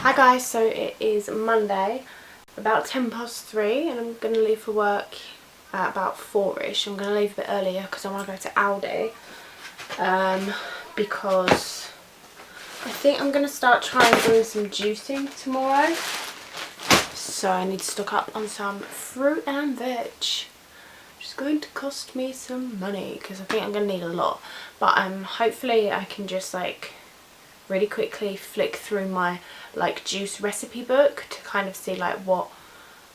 Hi guys, so it is Monday, about 3:10, and I'm going to leave for work at about 4ish. I'm going to leave a bit earlier because I want to go to Aldi, because I think I'm going to start trying doing some juicing tomorrow, so I need to stock up on some fruit and veg. It's going to cost me some money because I think I'm going to need a lot, but hopefully I can just really quickly flick through my juice recipe book to kind of see what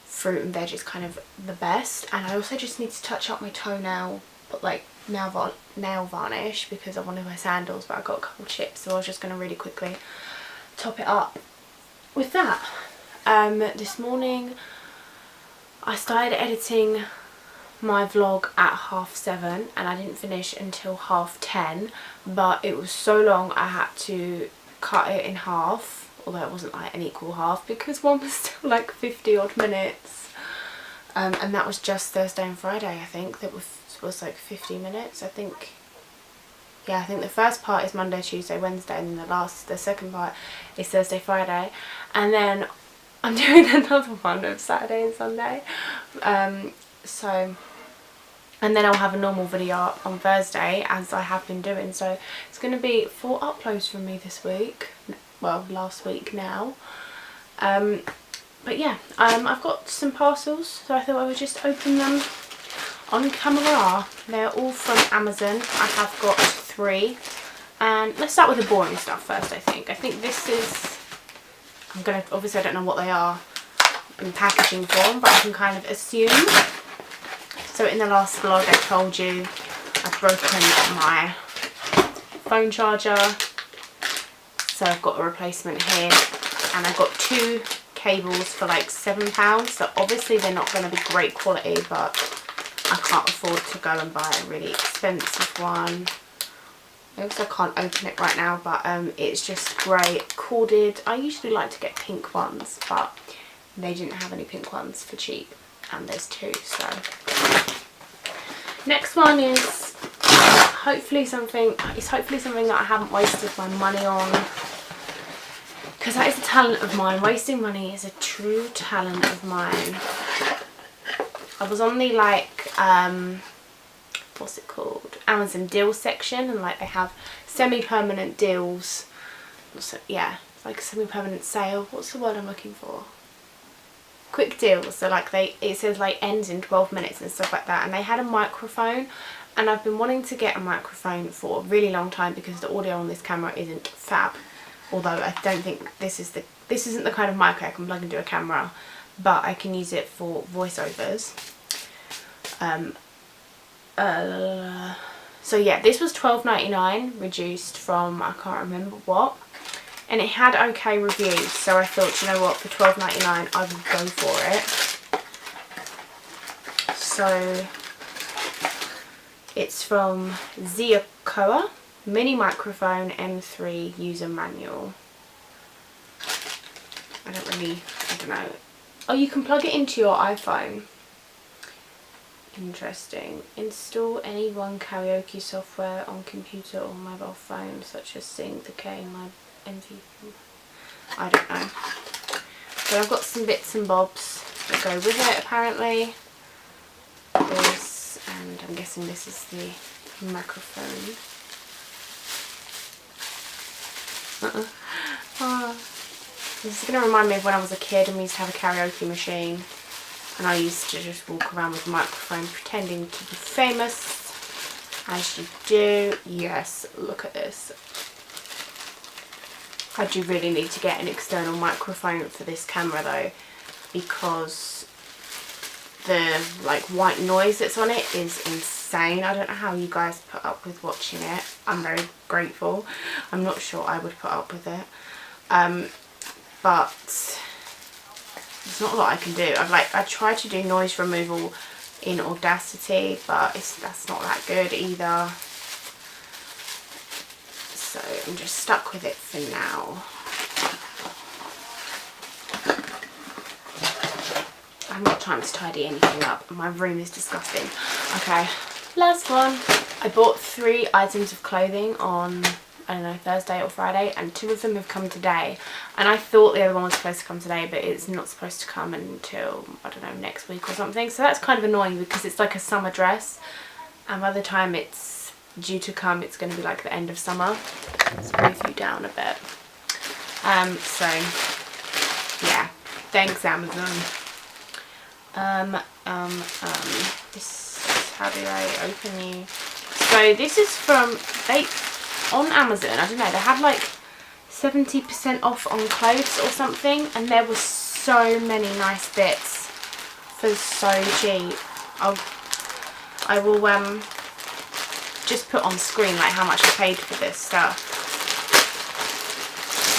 fruit and veg is kind of the best. And I also just need to touch up my toenail, put nail varnish because I want to wear sandals, but I got a couple chips, so I was just going to really quickly top it up with that. This morning I started editing my vlog at 7:30 and I didn't finish until 10:30, but it was so long I had to cut it in half, although it wasn't an equal half because one was still 50 odd minutes, and that was just Thursday and Friday. I think that was 50 minutes. I think the first part is Monday, Tuesday, Wednesday, and then the second part is Thursday, Friday, and then I'm doing another one of Saturday and Sunday. And then I'll have a normal video on Thursday, as I have been doing. So it's going to be 4 uploads from me this week. Well, last week now. But yeah, I've got some parcels, so I thought I would just open them on camera. They're all from Amazon. I have got 3. And let's start with the boring stuff first, I think. I think this is... obviously I don't know what they are in packaging form, but I can kind of assume. So in the last vlog I told you I've broken my phone charger, so I've got a replacement here, and I've got 2 cables for £7, so obviously they're not going to be great quality, but I can't afford to go and buy a really expensive one. I also can't open it right now, but it's just grey corded. I usually like to get pink ones, but they didn't have any pink ones for cheap, and there's 2, so... Next one is hopefully something that I haven't wasted my money on, because that is a talent of mine. Wasting money is a true talent of mine. I was on the what's it called, Amazon deal section, and they have semi-permanent deals. So yeah, it's like a semi-permanent sale. What's the word I'm looking for? Quick deals. So it says ends in 12 minutes and stuff like that, and they had a microphone, and I've been wanting to get a microphone for a really long time because the audio on this camera isn't fab, although I don't think this isn't the kind of mic I can plug into a camera, but I can use it for voiceovers. So yeah, this was £12.99 reduced from I can't remember what. And it had okay reviews, so I thought, you know what, for £12.99 I would go for it. So it's from Ziakoa, mini microphone M3 user manual. I don't know. Oh, you can plug it into your iPhone. Interesting. Install any one karaoke software on computer or mobile phone, such as Sing, the K, my MVP. I don't know. So I've got some bits and bobs that go with it apparently. This, and I'm guessing this is the microphone. This is going to remind me of when I was a kid and we used to have a karaoke machine, and I used to just walk around with a microphone pretending to be famous, as you do. Yes, look at this. I do really need to get an external microphone for this camera though, because the white noise that's on it is insane. I don't know how you guys put up with watching it. I'm very grateful. I'm not sure I would put up with it, but there's not a lot I can do. I tried to do noise removal in Audacity, but that's not that good either. So I'm just stuck with it for now. I haven't got time to tidy anything up. My room is disgusting. Okay, last one. I bought 3 items of clothing on I don't know, Thursday or Friday, and 2 of them have come today. And I thought the other one was supposed to come today, but it's not supposed to come until, I don't know, next week or something. So that's kind of annoying because it's like a summer dress, and by the time it's due to come, it's going to be like the end of summer. Let's move you down a bit. So yeah, thanks Amazon. This, how do I open you? So this is from, on Amazon, I don't know, they had like 70% off on clothes or something, and there were so many nice bits for so cheap. I will just put on screen like how much I paid for this stuff.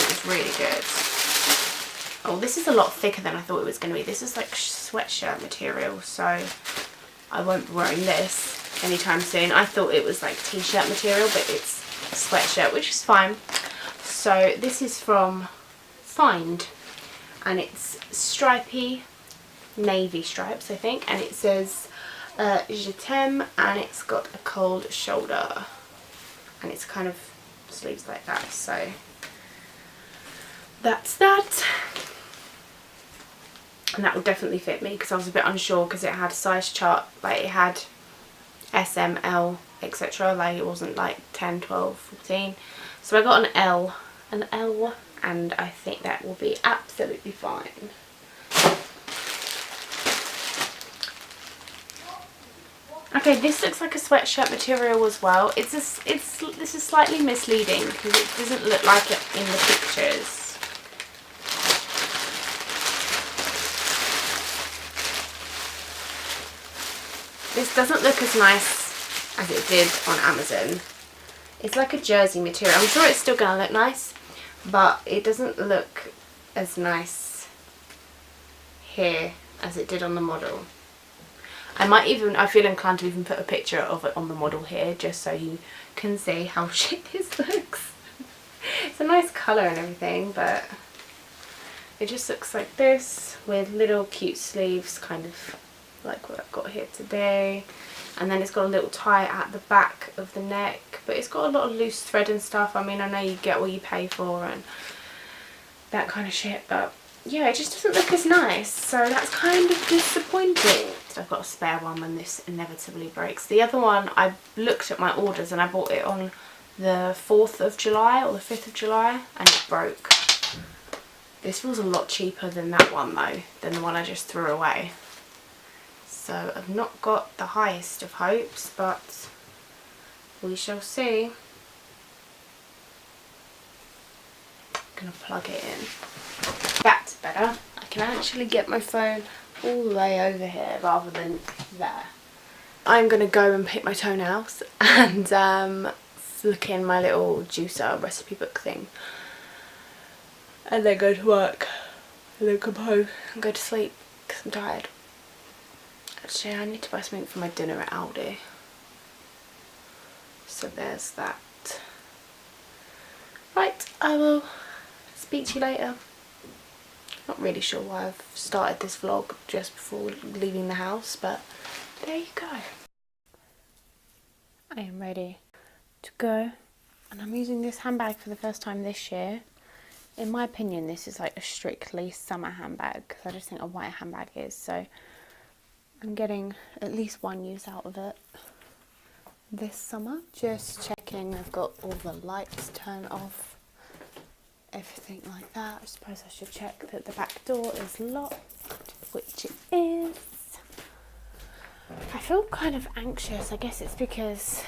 It was really good. Oh, this is a lot thicker than I thought it was going to be. This is like sweatshirt material, so I won't be wearing this anytime soon. I thought it was like t-shirt material, but it's sweatshirt, which is fine. So this is from Find, and it's stripy, navy stripes I think, and it says Je t'aime, and it's got a cold shoulder, and it's kind of sleeves like that. So that's that, and that will definitely fit me because I was a bit unsure because it had size chart, like it had S, M, L, etc. Like it wasn't like 10, 12, 14. So I got an L, and I think that will be absolutely fine. Okay, this looks like a sweatshirt material as well. This is slightly misleading because it doesn't look like it in the pictures. This doesn't look as nice as it did on Amazon. It's like a jersey material. I'm sure it's still going to look nice, but it doesn't look as nice here as it did on the model. I feel inclined to even put a picture of it on the model here just so you can see how shit this looks. It's a nice colour and everything, but it just looks like this with little cute sleeves, kind of like what I've got here today. And then it's got a little tie at the back of the neck, but it's got a lot of loose thread and stuff. I mean, I know you get what you pay for and that kind of shit, but yeah, it just doesn't look as nice, so that's kind of disappointing. So I've got a spare one when this inevitably breaks. The other one, I looked at my orders and I bought it on the 4th of July or the 5th of July, and it broke. This was a lot cheaper than that one though, than the one I just threw away. So I've not got the highest of hopes, but we shall see. I'm gonna plug it in. That's better. I can actually get my phone all the way over here rather than there. I'm gonna go and pick my toenails and look in my little juicer recipe book thing, and then go to work, and then come home and go to sleep because I'm tired. Actually, I need to buy something for my dinner at Aldi. So there's that. Right, I will speak to you later. Not really sure why I've started this vlog just before leaving the house, but there you go. I am ready to go, and I'm using this handbag for the first time this year. In my opinion, this is like a strictly summer handbag because I just think a white handbag is, so I'm getting at least one use out of it this summer. Just checking I've got all the lights turned off, everything like that. I suppose I should check that the back door is locked, which it is. I feel kind of anxious. I guess it's because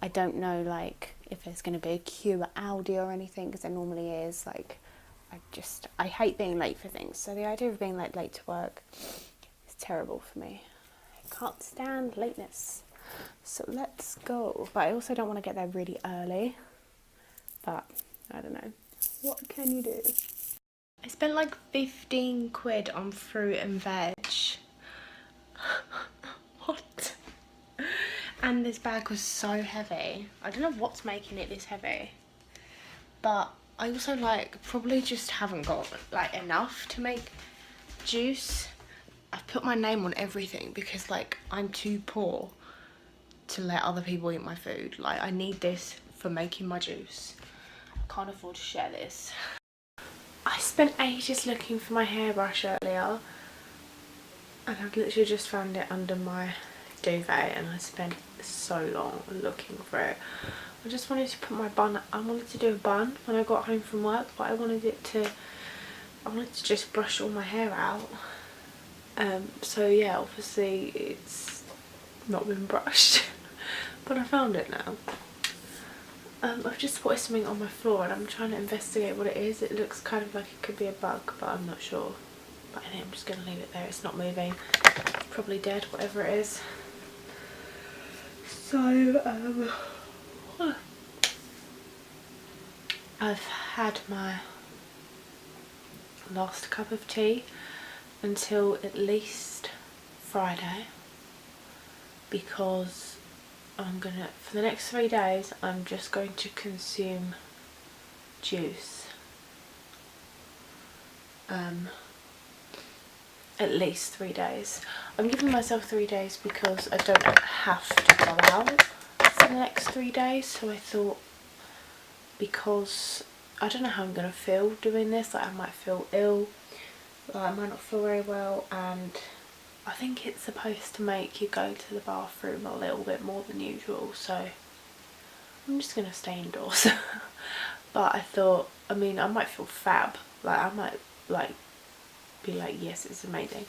I don't know like if there's going to be a queue at Aldi or anything, because there normally is. Like I hate being late for things, so the idea of being like late to work is terrible for me. I can't stand lateness. So let's go. But I also don't want to get there really early. But I don't know. What can you do? I spent like 15 quid on fruit and veg. What? And this bag was so heavy. I don't know what's making it this heavy. But I also like probably just haven't got like enough to make juice. I've put my name on everything because like I'm too poor to let other people eat my food. Like I need this for making my juice. I can't afford to share this. I spent ages looking for my hairbrush earlier, and I've literally just found it under my duvet, and I spent so long looking for it. I just wanted to put my bun, I wanted to do a bun when I got home from work, but I wanted to just brush all my hair out. So yeah, obviously it's not been brushed, but I found it now. I've just spotted something on my floor and I'm trying to investigate what it is. It looks kind of like it could be a bug, but I'm not sure. But I think I'm just going to leave it there. It's not moving. It's probably dead, whatever it is. So, I've had my last cup of tea until at least Friday, because for the next 3 days I'm just going to consume juice. At least 3 days. I'm giving myself 3 days because I don't have to go out for the next 3 days, so I thought, because I don't know how I'm going to feel doing this, like I might feel ill, like I might not feel very well, and I think it's supposed to make you go to the bathroom a little bit more than usual, so I'm just going to stay indoors. But I thought, I mean, I might feel fab, like I might like be like, yes, it's amazing,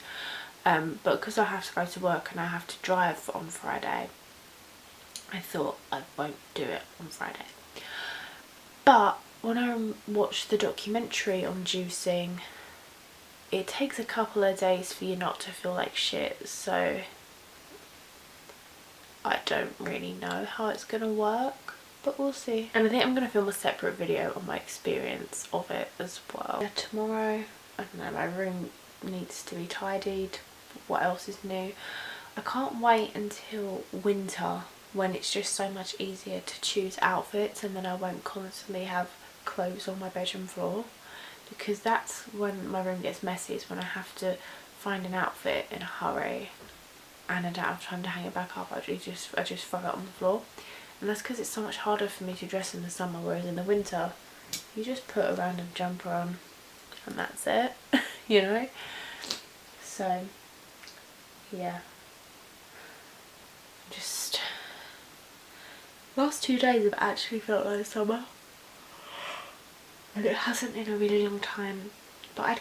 but because I have to go to work and I have to drive on Friday, I thought I won't do it on Friday. But when I watched the documentary on juicing, it takes a couple of days for you not to feel like shit, so I don't really know how it's gonna work, but we'll see. And I think I'm gonna film a separate video on my experience of it as well. Yeah, tomorrow, I don't know, my room needs to be tidied. What else is new? I can't wait until winter, when it's just so much easier to choose outfits and then I won't constantly have clothes on my bedroom floor. Because that's when my room gets messy, is when I have to find an outfit in a hurry and I don't have time to hang it back up. I just throw it on the floor, and that's because it's so much harder for me to dress in the summer, whereas in the winter you just put a random jumper on and that's it. You know, so yeah, just last 2 days have actually felt like summer. And it hasn't in a really long time, but I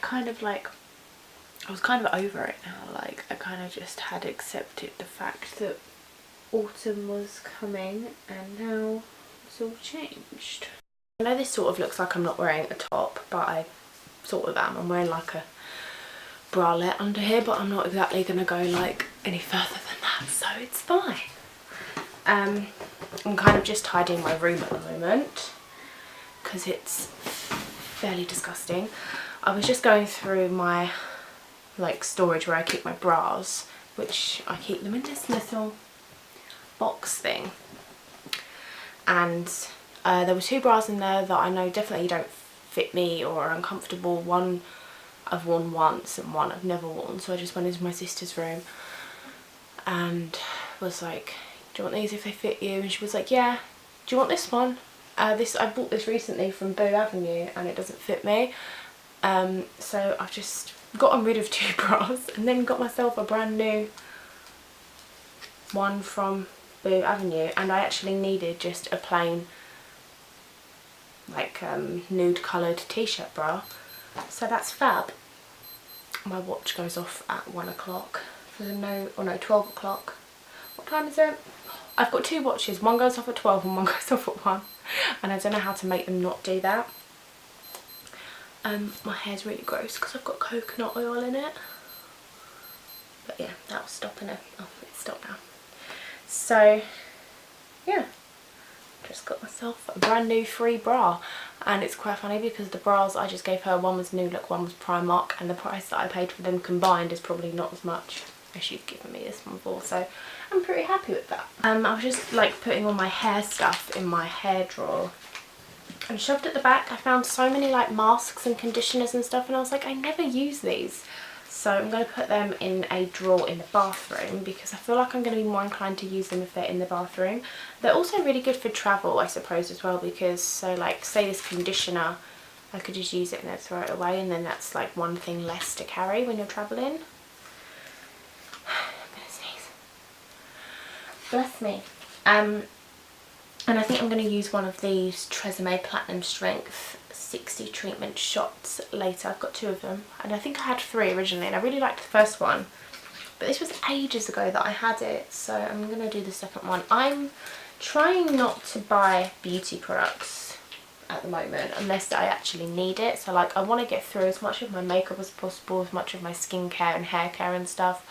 was kind of over it now. Like, I kind of just had accepted the fact that autumn was coming, and now it's all changed. I know this sort of looks like I'm not wearing a top, but I sort of am. I'm wearing like a bralette under here, but I'm not exactly going to go like any further than that, so it's fine. I'm kind of just tidying my room at the moment because it's fairly disgusting. I was just going through my like storage where I keep my bras, which I keep them in this little box thing, and there were 2 bras in there that I know definitely don't fit me or are uncomfortable. One I've worn once and one I've never worn, so I just went into my sister's room and was like, do you want these if they fit you? And she was like, yeah. Do you want this one? I bought this recently from Boo Avenue and it doesn't fit me, so I've just gotten rid of 2 bras and then got myself a brand new one from Boo Avenue, and I actually needed just a plain like nude coloured t-shirt bra, so that's fab. My watch goes off at 1 o'clock for no, or no, 12 o'clock. What time is it? I've got 2 watches, one goes off at 12 and one goes off at 1, and I don't know how to make them not do that. My hair's really gross because I've got coconut oil in it, but yeah, that was stopping it. Oh, it's stopped now. So yeah, just got myself a brand new free bra, and it's quite funny because the bras I just gave her, one was New Look, one was Primark, and the price that I paid for them combined is probably not as much as she's given me this one for, so I'm pretty happy with that. I was just like putting all my hair stuff in my hair drawer and shoved at the back. I found so many like masks and conditioners and stuff, and I was like, I never use these, So I'm going to put them in a drawer in the bathroom because I feel like I'm going to be more inclined to use them if they're in the bathroom. They're also really good for travel, I suppose, as well, because so like say this conditioner, I could just use it and then throw it away, and then that's like one thing less to carry when you're travelling. I'm going to sneeze. Bless me. And I think I'm going to use one of these Tresemme Platinum Strength 60 treatment shots later. I've got 2 of them, and I think I had 3 originally, and I really liked the first one, but this was ages ago that I had it, so I'm going to do the second one. I'm trying not to buy beauty products at the moment unless I actually need it. So like I want to get through as much of my makeup as possible, as much of my skincare and hair care and stuff,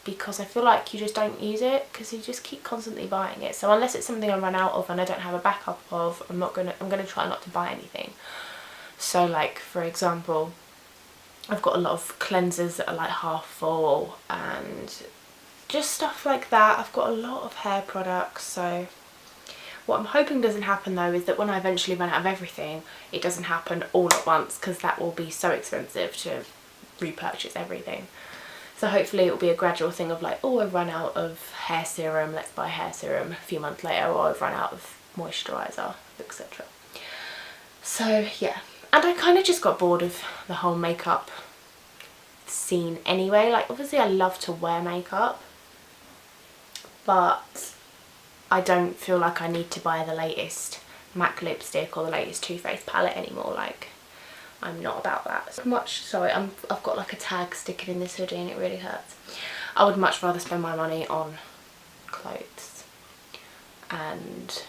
because I feel like you just don't use it because you just keep constantly buying it. So unless it's something I run out of and I don't have a backup of, I'm gonna try not to buy anything. So like for example, I've got a lot of cleansers that are like half full and just stuff like that. I've got a lot of hair products, so what I'm hoping doesn't happen though is that when I eventually run out of everything, it doesn't happen all at once, because that will be so expensive to repurchase everything. So hopefully it will be a gradual thing of like, oh, I've run out of hair serum, let's buy hair serum. A few months later, or I've run out of moisturiser, etc. So yeah, and I kind of just got bored of the whole makeup scene anyway. Like obviously I love to wear makeup, but I don't feel like I need to buy the latest MAC lipstick or the latest Too Faced palette anymore. Like I'm not about that so much. Sorry, I've got like a tag sticking in this hoodie and it really hurts. I would much rather spend my money on clothes and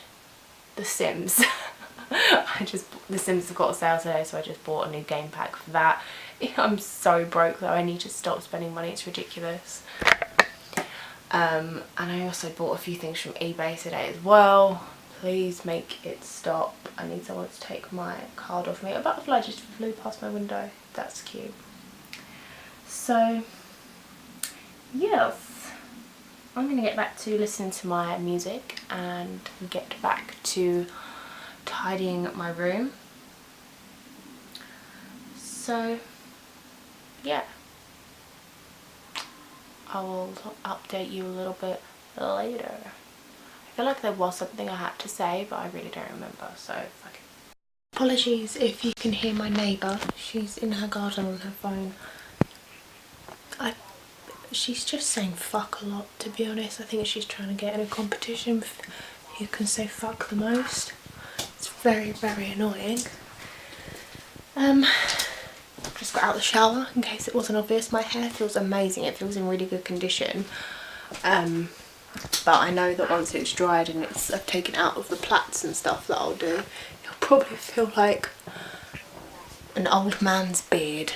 The Sims. The Sims have got a sale today, so I just bought a new game pack for that. I'm so broke though, I need to stop spending money, it's ridiculous. And I also bought a few things from eBay today as well. Please make it stop. I need someone to take my card off me. A butterfly just flew past my window. That's cute. So, yes. I'm going to get back to listening to my music and get back to tidying my room. So, yeah. I will update you a little bit later. I feel like there was something I had to say, but I really don't remember, so fuck it. Apologies if you can hear my neighbour. She's in her garden on her phone. She's just saying fuck a lot, to be honest. I think she's trying to get in a competition with who can say fuck the most. It's very, very annoying. Just got out of the shower, in case it wasn't obvious. My hair feels amazing. It feels in really good condition. But I know that once it's dried and I've taken out of the plaits and stuff that I'll do, it'll probably feel like an old man's beard.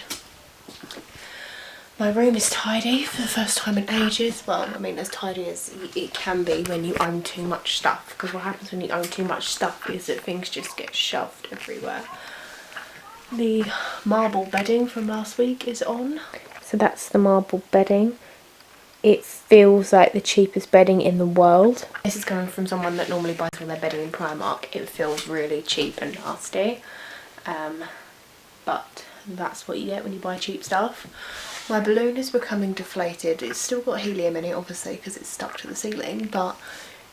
My room is tidy for the first time in ages. Well, I mean as tidy as it can be when you own too much stuff, because what happens when you own too much stuff is that things just get shoved everywhere. The marble bedding from last week is on. So that's the marble bedding. It feels like the cheapest bedding in the world. This is coming from someone that normally buys all their bedding in Primark. It feels really cheap and nasty. But that's what you get when you buy cheap stuff. My balloon is becoming deflated. It's still got helium in it, obviously, because it's stuck to the ceiling, but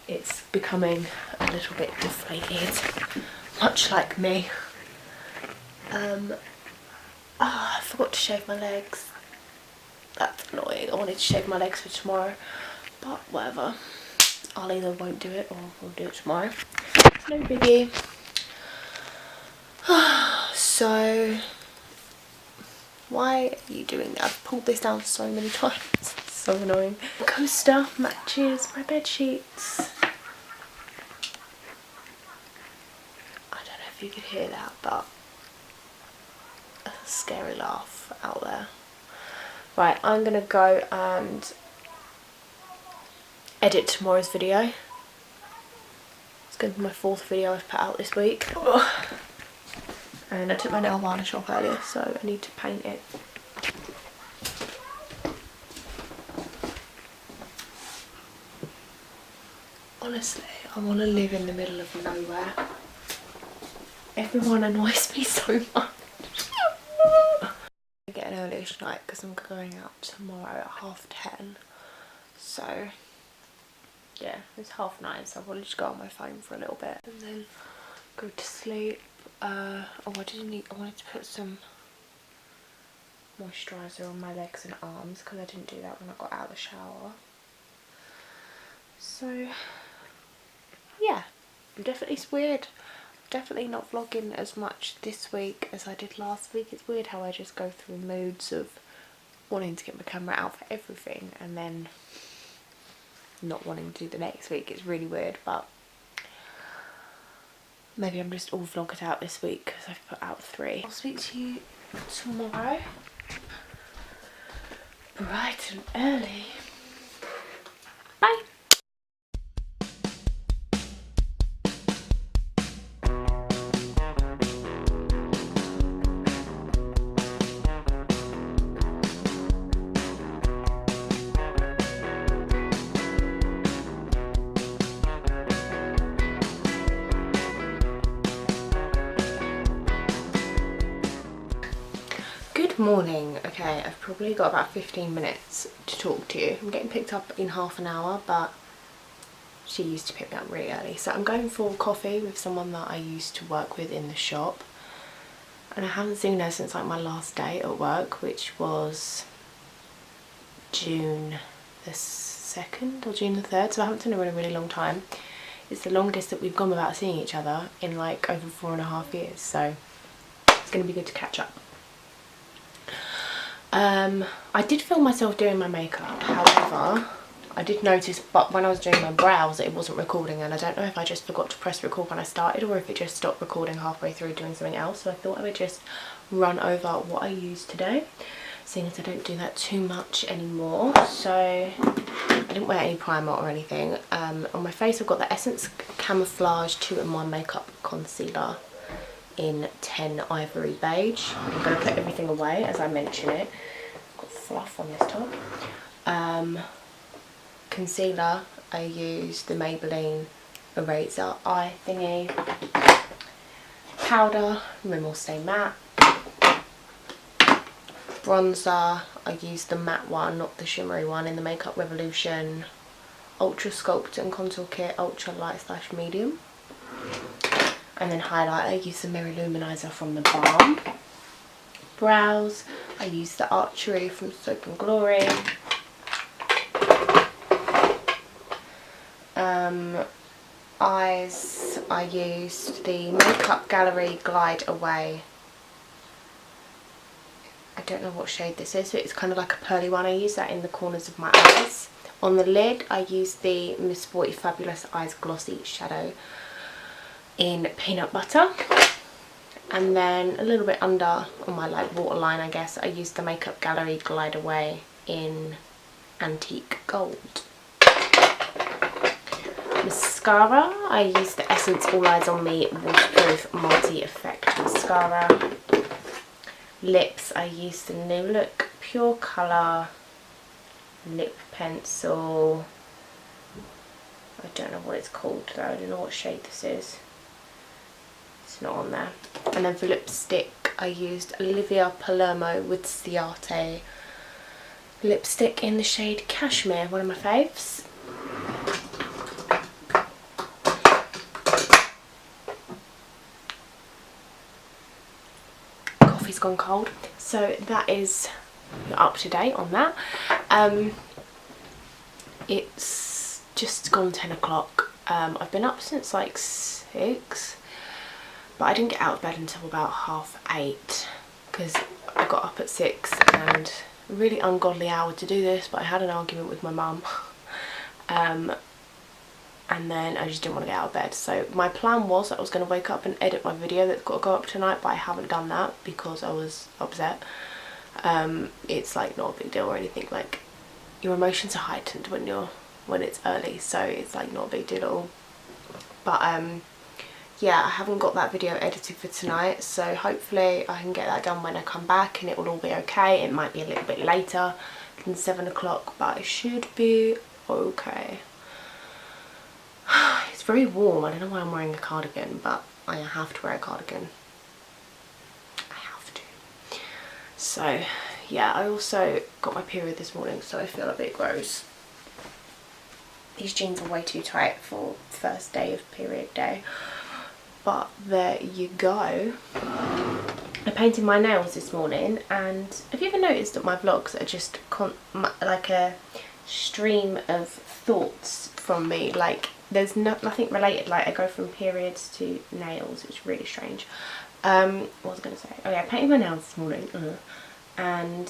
it's becoming a little bit deflated, much like me. I forgot to shave my legs. That's annoying. I wanted to shave my legs for tomorrow, but whatever. I'll either won't do it or we'll do it tomorrow. It's no biggie. So, why are you doing that? I've pulled this down so many times. It's so annoying. The coaster matches my bed sheets. I don't know if you could hear that, but a scary laugh out there. Right, I'm gonna go and edit tomorrow's video. It's gonna be my 4th video I've put out this week. And I took my nail varnish off earlier, so I need to paint it. Honestly, I want to live in the middle of nowhere. Everyone annoys me so much. early tonight because I'm going out tomorrow at 10:30. So yeah, it's 9:30, so I'll probably just go on my phone for a little bit and then go to sleep. I wanted to put some moisturiser on my legs and arms because I didn't do that when I got out of the shower. So yeah, it's weird. Definitely not vlogging as much this week as I did last week. It's weird how I just go through moods of wanting to get my camera out for everything and then not wanting to do the next week. It's really weird, but maybe I'm just all vlogged out this week because I've put out 3. I'll speak to you tomorrow, bright and early. Bye. Good morning. Okay, I've probably got about 15 minutes to talk to you. I'm getting picked up in half an hour, but she used to pick me up really early. So I'm going for coffee with someone that I used to work with in the shop. And I haven't seen her since like my last day at work, which was June the 2nd or June the 3rd. So I haven't seen her in a really long time. It's the longest that we've gone without seeing each other in like over 4.5 years. So it's going to be good to catch up. I did film myself doing my makeup, however, I did notice but when I was doing my brows it wasn't recording, and I don't know if I just forgot to press record when I started or if it just stopped recording halfway through doing something else. So I thought I would just run over what I used today, seeing as I don't do that too much anymore. So I didn't wear any primer or anything. On my face I've got the Essence Camouflage 2-in-1 Makeup Concealer in 10 Ivory Beige. I'm going to put everything away as I mention it. Got fluff on this top. Concealer, I use the Maybelline Eraser Eye thingy. Powder, Rimmel Stay Matte. Bronzer, I use the matte one, not the shimmery one, in the Makeup Revolution Ultra Sculpt and Contour Kit Ultra Light / Medium. And then highlighter, I use the Mirror Luminizer from the Balm. Brows, I use the Archery from Soap and Glory. Eyes, I used the Makeup Gallery Glide Away. I don't know what shade this is, but it's kind of like a pearly one. I use that in the corners of my eyes. On the lid, I used the Miss Sporty Fabulous Eyes Glossy Shadow in Peanut Butter. And then a little bit under on my like waterline, I guess, I used the Makeup Gallery Glide Away in Antique Gold. Mascara, I used the Essence All Eyes on Me Waterproof Multi-Effect Mascara. Lips, I used the New Look Pure Colour Lip Pencil. I don't know what it's called though, I don't know what shade this is. It's not on there. And then for lipstick, I used Olivia Palermo with Ciate lipstick in the shade Cashmere, one of my faves. Coffee's gone cold, so that is up to date on that. It's just gone 10 o'clock. I've been up since like 6, but I didn't get out of bed until about 8:30 because I got up at 6 and a really ungodly hour to do this, but I had an argument with my mum. And then I just didn't want to get out of bed. So my plan was that I was going to wake up and edit my video that's got to go up tonight, but I haven't done that because I was upset. It's like not a big deal or anything, like your emotions are heightened when it's early, so it's like not a big deal at all. But yeah, I haven't got that video edited for tonight, so hopefully I can get that done when I come back and it will all be okay. It might be a little bit later than 7 o'clock, but it should be okay. It's very warm. I don't know why I'm wearing a cardigan, but I have to wear a cardigan. I have to. So yeah, I also got my period this morning, so I feel a bit gross. These jeans are way too tight for first day of period day. But there you go. I painted my nails this morning, and have you ever noticed that my vlogs are just like a stream of thoughts from me? Like there's nothing related. Like I go from periods to nails. It's really strange. What was I going to say? Oh yeah, I painted my nails this morning, and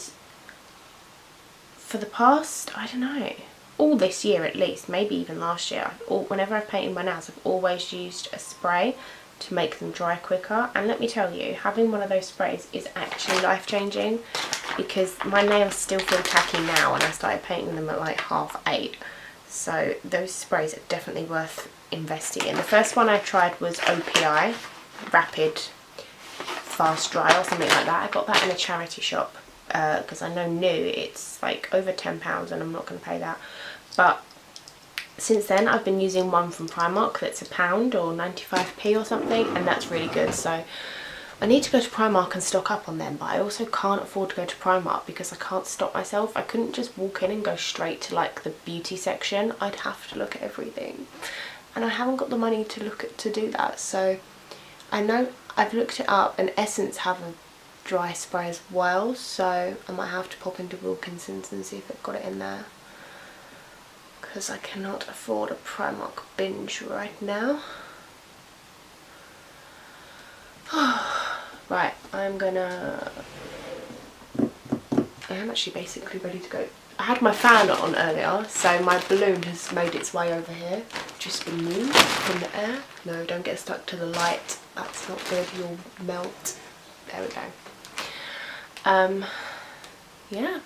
for the past, I don't know, all this year at least, maybe even last year, whenever I've painted my nails, I've always used a spray to make them dry quicker. And let me tell you, having one of those sprays is actually life-changing, because my nails still feel tacky now, and I started painting them at like 8:30. So those sprays are definitely worth investing in. The first one I tried was OPI, Rapid Fast Dry or something like that. I got that in a charity shop because I know new it's like over £10 and I'm not going to pay that. But since then I've been using one from Primark that's £1 or 95p or something, and that's really good. So I need to go to Primark and stock up on them, but I also can't afford to go to Primark because I can't stop myself. I couldn't just walk in and go straight to like the beauty section. I'd have to look at everything, and I haven't got the money to do that. So I know I've looked it up, and Essence have a dry spray as well, so I might have to pop into Wilkinson's and see if they've got it in there, because I cannot afford a Primark binge right now. Right, I am actually basically ready to go. I had my fan on earlier, so my balloon has made its way over here. Just been moved from the air. No, don't get stuck to the light. That's not good, you'll melt. There we go. Yeah.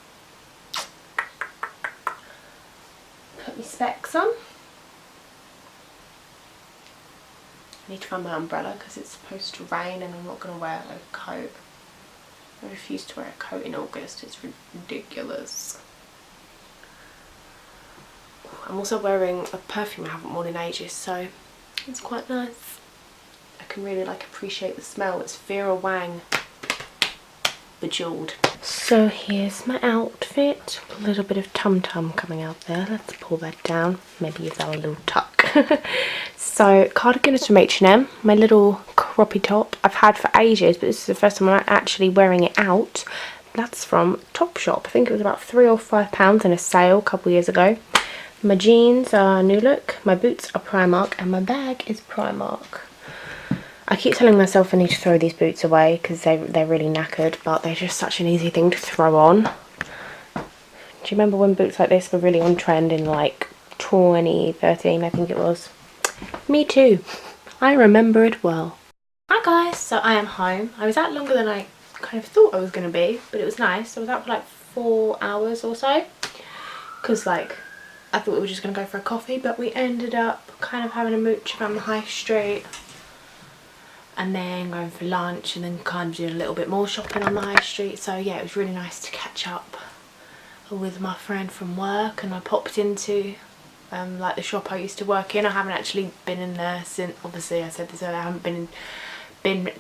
Put my specs on. I need to find my umbrella because it's supposed to rain and I'm not going to wear a coat. I refuse to wear a coat in August, it's ridiculous. I'm also wearing a perfume I haven't worn in ages, so it's quite nice. I can really like appreciate the smell. It's Vera Wang Bejeweled. So here's my outfit. A little bit of tum-tum coming out there. Let's pull that down. Maybe give that a little tuck. So cardigan is from H&M. My little croppy top I've had for ages, but this is the first time I'm actually wearing it out. That's from Topshop. I think it was about £3 or £5 in a sale a couple years ago. My jeans are New Look, my boots are Primark, and my bag is Primark. I keep telling myself I need to throw these boots away because they're really knackered, but they're just such an easy thing to throw on. Do you remember when boots like this were really on trend in like 2013, I think it was? Me too. I remember it well. Hi guys, so I am home. I was out longer than I kind of thought I was going to be, but it was nice. I was out for like 4 hours or so, because like I thought we were just going to go for a coffee, but we ended up kind of having a mooch around the high street and then going for lunch and then kind of doing a little bit more shopping on the high street. So yeah, it was really nice to catch up with my friend from work, and I popped into like the shop I used to work in. I haven't actually been in there since, obviously I said this earlier, I haven't been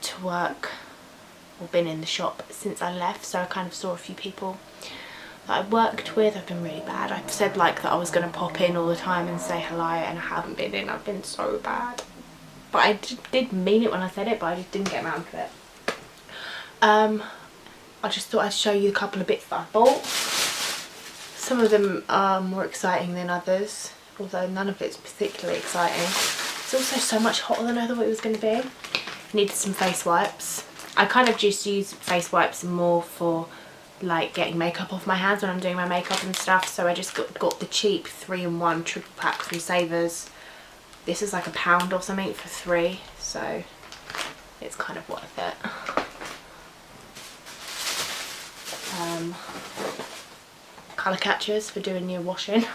to work or been in the shop since I left, so I kind of saw a few people that I worked with. I've been really bad. I've said like that I was going to pop in all the time and say hello, and I haven't been in. I've been so bad. But I did mean it when I said it, but I just didn't get around to it. I just thought I'd show you a couple of bits that I bought. Some of them are more exciting than others, although none of it's particularly exciting. It's also so much hotter than I thought it was going to be. I needed some face wipes. I kind of just use face wipes more for like getting makeup off my hands when I'm doing my makeup and stuff, so I just got the cheap 3-in-1 triple pack from Savers. This is like £1 or something for 3, so it's kind of worth it. Colour catchers for doing your washing.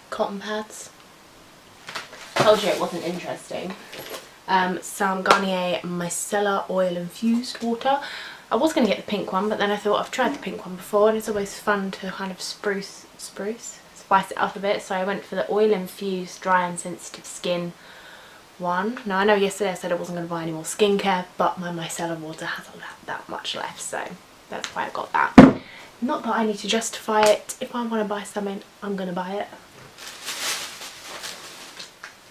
Cotton pads. Told you it wasn't interesting. Some Garnier Micellar Oil Infused Water. I was going to get the pink one, but then I thought I've tried the pink one before and it's always fun to kind of spice it up a bit. So I went for the Oil Infused Dry and Sensitive Skin one. Now I know yesterday I said I wasn't going to buy any more skincare, but my micellar water hasn't that much left, so that's why I got that. Not that I need to justify it. If I want to buy something, I'm going to buy it.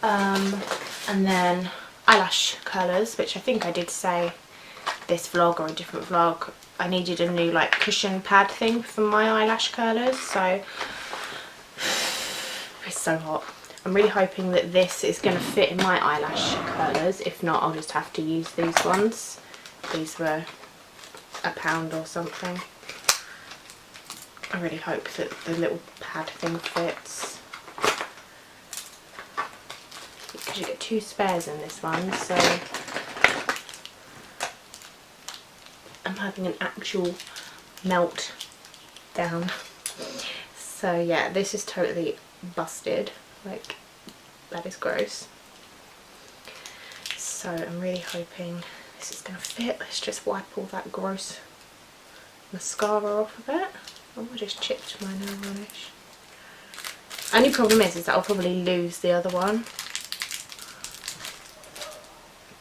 And then eyelash curlers, which I think I did say this vlog or a different vlog. I needed a new like cushion pad thing for my eyelash curlers, so it's so hot. I'm really hoping that this is going to fit in my eyelash curlers. If not, I'll just have to use these ones. These were £1 or something. I really hope that the little pad thing fits. Because you get 2 spares in this one, so I'm having an actual melt down. So yeah, this is totally busted. Like, that is gross. So I'm really hoping this is going to fit. Let's just wipe all that gross mascara off of it. Oh, I just chipped my nail varnish. Only problem is that I'll probably lose the other one.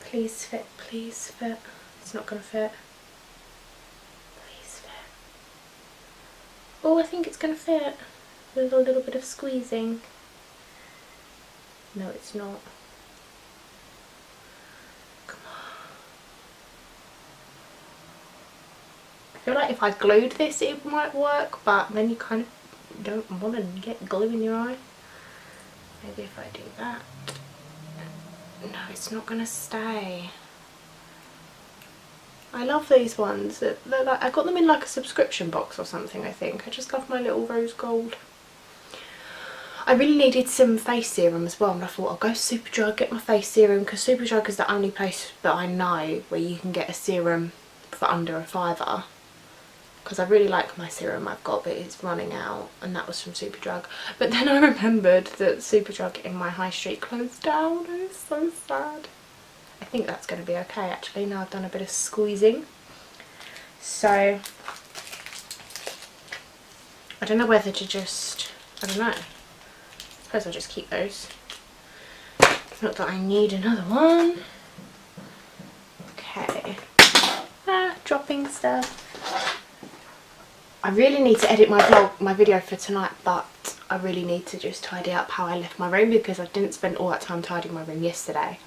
Please fit, please fit. It's not going to fit. Please fit. Oh, I think it's going to fit with a little bit of squeezing. No, it's not. Come on. I feel like if I glued this it might work, but then you kind of don't want to get glue in your eye. Maybe if I do that. No, it's not going to stay. I love these ones. They're like, I got them in like a subscription box or something, I think. I just love my little rose gold. I really needed some face serum as well, and I thought I'll go Superdrug, get my face serum, because Superdrug is the only place that I know where you can get a serum for under £5. Because I really like my serum I've got, but it's running out, and that was from Superdrug. But then I remembered that Superdrug in my high street closed down. It's so sad. I think that's going to be okay actually, now I've done a bit of squeezing. So I don't know whether to just, I don't know. I suppose I'll just keep those. Not that I need another one. Okay. Dropping stuff. I really need to edit my video for tonight, but I really need to just tidy up how I left my room, because I didn't spend all that time tidying my room yesterday.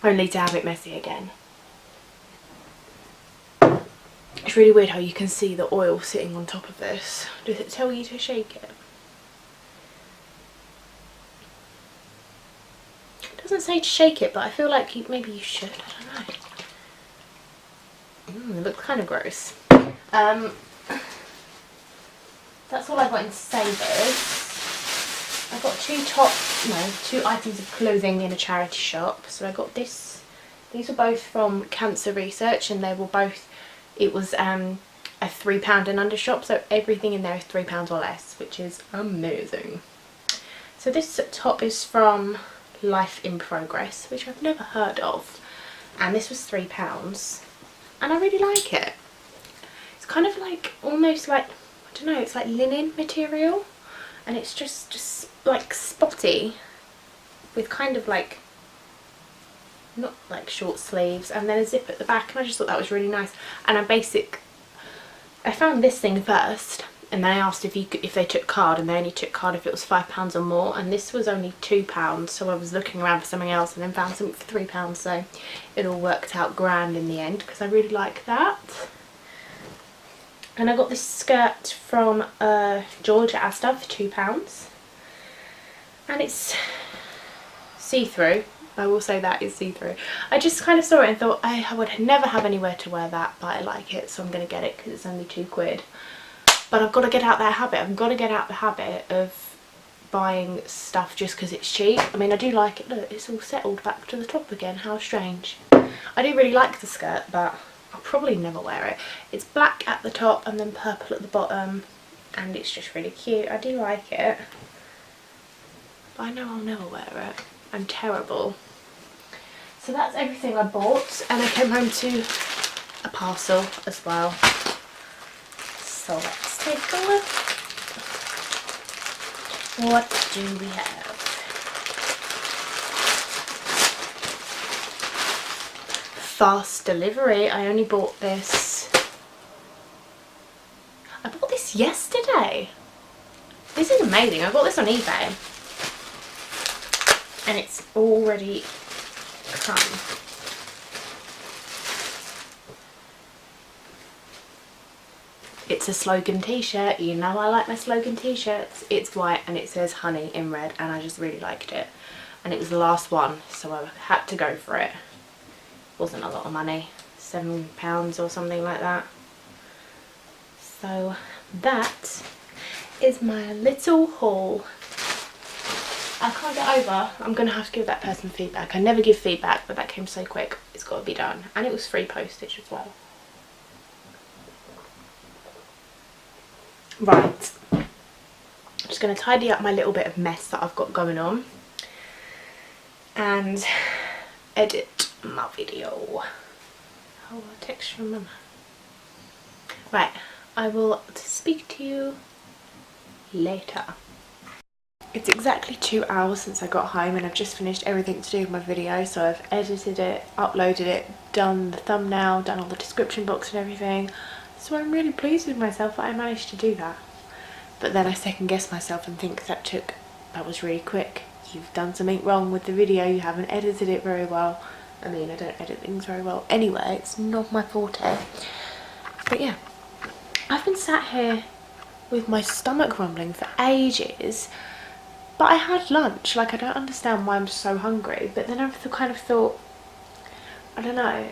Only to have it messy again. It's really weird how you can see the oil sitting on top of this. Does it tell you to shake it? It doesn't say to shake it, but I feel like maybe you should. I don't know. It looks kind of gross. That's all I got in savers. I got 2 items of clothing in a charity shop. So I got this. These were both from Cancer Research, and they were both, it was a £3 and under shop, so everything in there is £3 or less, which is amazing. So this top is from Life in Progress, which I've never heard of, and this was £3, and I really like it. It's kind of like, almost like, I don't know, it's like linen material, and it's just like spotty, with kind of like, not like short sleeves, and then a zip at the back, and I just thought that was really nice. And I found this thing first, and then I asked if they took card, and they only took card if it was £5 or more, and this was only £2, so I was looking around for something else and then found something for £3, so it all worked out grand in the end, because I really like that. And I got this skirt from George at Asda for £2, and it's see-through. I will say that is see-through. I just kind of saw it and thought I would never have anywhere to wear that, but I like it, so I'm going to get it because it's only £2. But I've got to get out that habit. I've got to get out the habit of buying stuff just because it's cheap. I mean, I do like it. Look, it's all settled back to the top again. How strange. I do really like the skirt, but I'll probably never wear it. It's black at the top and then purple at the bottom, and it's just really cute. I do like it, but I know I'll never wear it. I'm terrible. So that's everything I bought, and I came home to a parcel as well. So let's take a look. What do we have? fast delivery. I only bought this. I bought this yesterday. This is amazing. I got this on eBay. And it's already come. It's a slogan t-shirt. You know I like my slogan t-shirts. It's white and it says honey in red, and I just really liked it. And it was the last one, so I had to go for it. Wasn't a lot of money, £7 or something like that. So that is my little haul. I can't get over, I'm going to have to give that person feedback. I never give feedback, but that came so quick. It's got to be done. And it was free postage as well. Right. I'm just going to tidy up my little bit of mess that I've got going on. And edit my video. Oh, I'll text from Mama. Right. I will speak to you later. It's exactly 2 hours since I got home, and I've just finished everything to do with my video. So I've edited it, uploaded it, done the thumbnail, done all the description box and everything. So I'm really pleased with myself that I managed to do that. But then I second guess myself and think that was really quick. You've done something wrong with the video, you haven't edited it very well. I mean, I don't edit things very well anyway, it's not my forte. But yeah. I've been sat here with my stomach rumbling for ages, but I had lunch. Like, I don't understand why I'm so hungry, but then I've kind of thought, I don't know,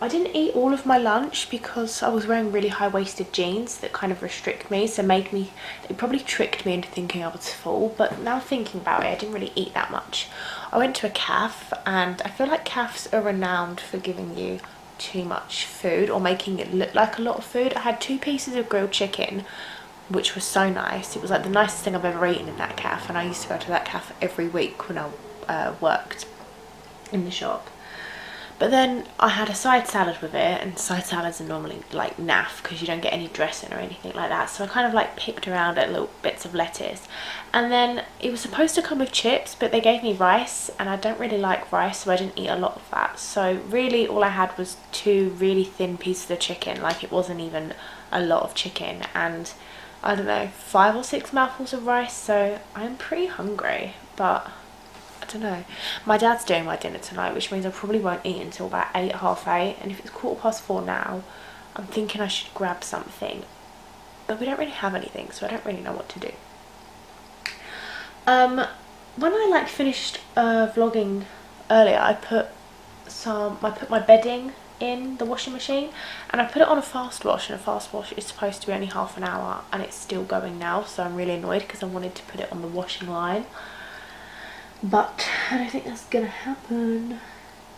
I didn't eat all of my lunch because I was wearing really high-waisted jeans that kind of restrict me, so it probably tricked me into thinking I was full. But now thinking about it, I didn't really eat that much. I went to a cafe, and I feel like cafes are renowned for giving you too much food or making it look like a lot of food. I had 2 pieces of grilled chicken, which was so nice. It was like the nicest thing I've ever eaten in that cafe, and I used to go to that cafe every week when I worked in the shop. But then I had a side salad with it, and side salads are normally like naff because you don't get any dressing or anything like that. So I kind of like picked around at little bits of lettuce, and then it was supposed to come with chips, but they gave me rice, and I don't really like rice, so I didn't eat a lot of that. So really all I had was 2 really thin pieces of chicken. Like, it wasn't even a lot of chicken, and I don't know, 5 or 6 mouthfuls of rice. So I'm pretty hungry, but I don't know. My dad's doing my dinner tonight, which means I probably won't eat until about 8, half 8. And if it's 4:15 now, I'm thinking I should grab something. But we don't really have anything, so I don't really know what to do. When I finished vlogging earlier, I put my bedding in the washing machine, and I put it on a fast wash, and a fast wash is supposed to be only half an hour, and it's still going now. So I'm really annoyed because I wanted to put it on the washing line. But I don't think that's gonna happen.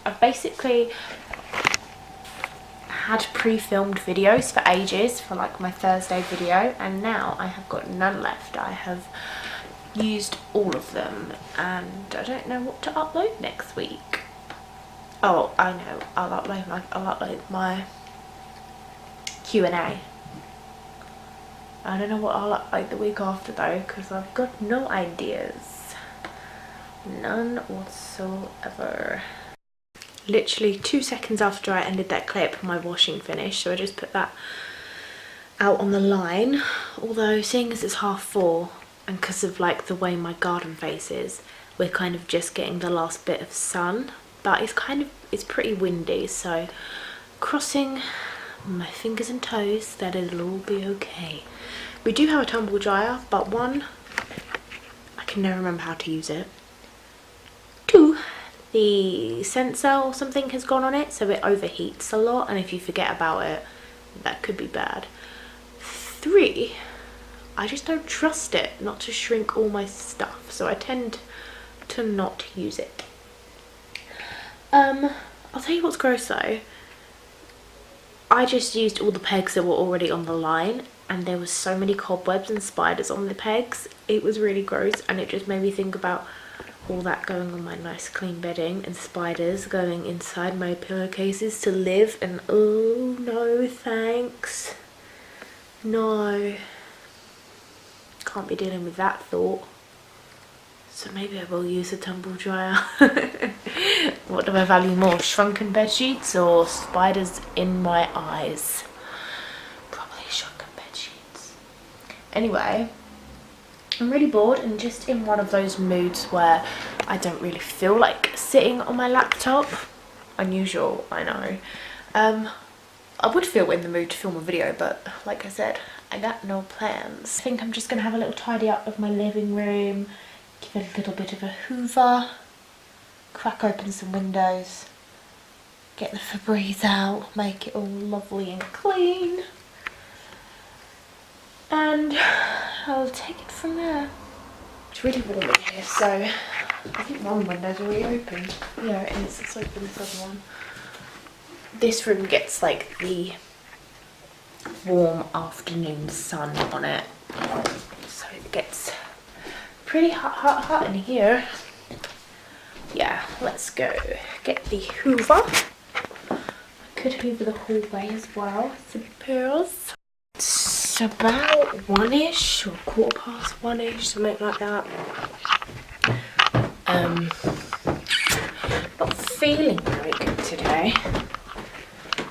I've basically had pre-filmed videos for ages for like my Thursday video, and now I have got none left. I have used all of them, and I don't know what to upload next week. Oh, I know. I'll upload my Q&A. I don't know what I'll upload the week after though, because I've got no ideas. None whatsoever. Literally 2 seconds after I ended that clip, my washing finished, so I just put that out on the line. Although, seeing as it's 4:30, and because of like the way my garden faces, we're kind of just getting the last bit of sun, but it's pretty windy, so crossing my fingers and toes that it'll all be okay. We do have a tumble dryer, but 1, I can never remember how to use it. 2, the sensor or something has gone on it, so it overheats a lot, and if you forget about it, that could be bad. 3, I just don't trust it not to shrink all my stuff, so I tend to not use it. I'll tell you what's gross though. I just used all the pegs that were already on the line, and there was so many cobwebs and spiders on the pegs. It was really gross, and it just made me think about all that going on my nice clean bedding, and spiders going inside my pillowcases to live, and oh no thanks. No, can't be dealing with that thought. So maybe I will use a tumble dryer. What do I value more, shrunken bed sheets or spiders in my eyes? Probably shrunken bed sheets. Anyway, I'm really bored and just in one of those moods where I don't really feel like sitting on my laptop. Unusual, I know. I would feel in the mood to film a video, but like I said, I got no plans. I think I'm just gonna have a little tidy up of my living room, give it a little bit of a hoover, crack open some windows, get the Febreze out, make it all lovely and clean, and I'll take it from there. It's really warm in here, so I think one window's already open. Yeah, it is. It's open, this other one. This room gets like the warm afternoon sun on it, so it gets pretty hot in here. Yeah, let's go get the hoover. I could hoover the hallway as well, I suppose. It's about one-ish or 1:15, something like that. Not feeling very good today.